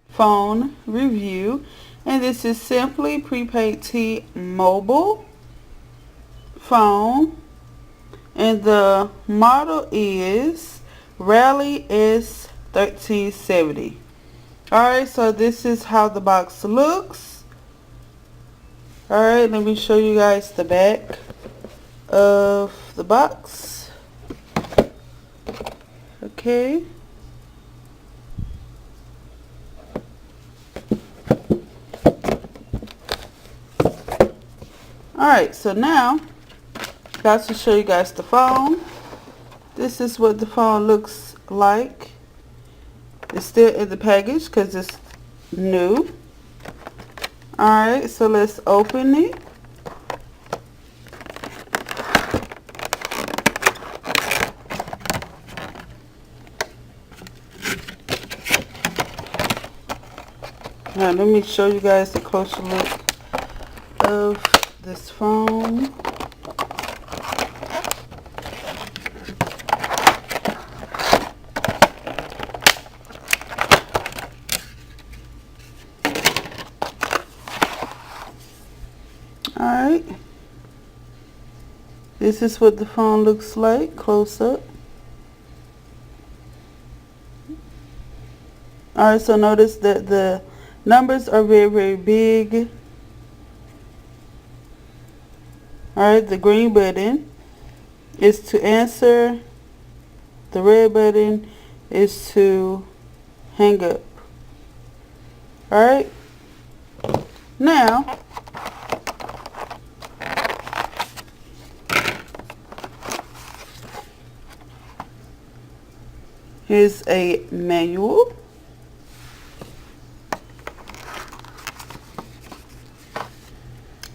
phone review, and this is Simply Prepaid T-Mobile phone, and the model is Rally S1370. Alright, so this is how the box looks. Alright, let me show you guys the back of the box. Okay. Alright, so now got to show you guys the phone. This is what the phone looks like. It's still in the package because it's new. Alright, so let's open it. Now let me show you guys a closer look of this phone. Alright, this is what the phone looks like close up. Alright, so notice that the numbers are very big. Alright, the green button is to answer. The red button is to hang up. Alright, now here's a manual.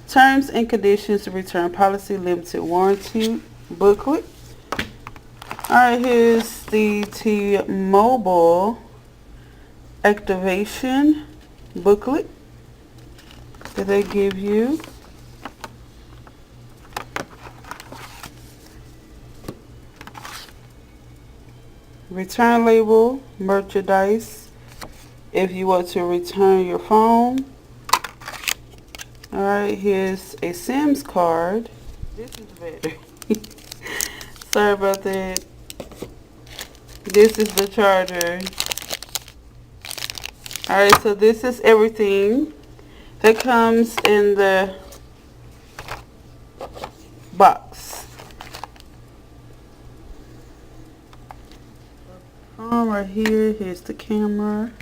Terms and conditions, return policy, limited warranty booklet. Alright, here's the T-Mobile activation booklet that they give you. Return label, merchandise, if you want to return your phone. Alright, here's a SIMS card. This is better. Sorry about that. This is the charger. Alright, so this is everything that comes in the box. Right here, here's the camera.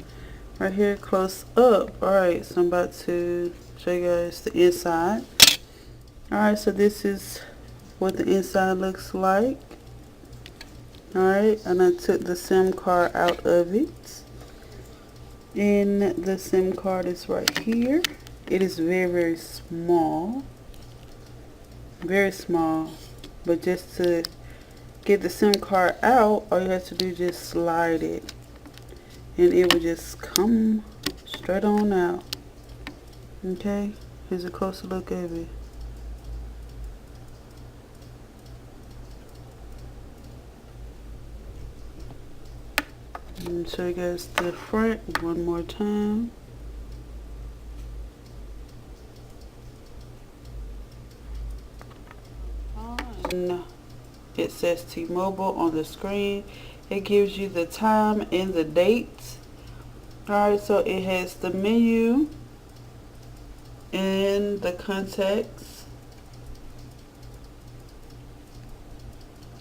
Right here, close up. Alright, so I'm about to show you guys the inside. Alright, so this is what the inside looks like. Alright, and I took the SIM card out of it. And the SIM card is right here. It is very small. Very small. But just to get the SIM card out, all you have to do is just slide it. And it will just come straight on out. Okay, here's a closer look of it. And show you guys the front one more time. And it says T-Mobile on the screen. It gives you the time and the date. Alright, so it has the menu and the contacts.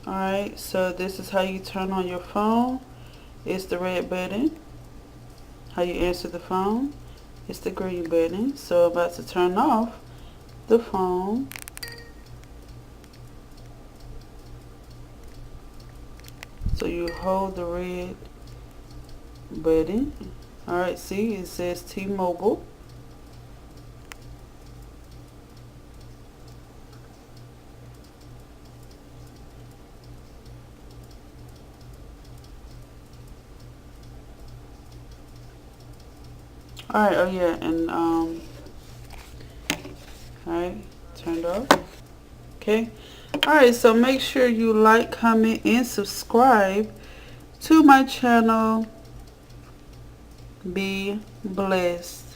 Alright, so this is how you turn on your phone. It's the red button. How you answer the phone. It's the green button. So I'm about to turn off the phone. So you hold the red button. Alright, see, it says T-Mobile. Alright, oh yeah, and alright, turned off. Okay. Alright, so make sure you like, comment, and subscribe to my channel. Be blessed.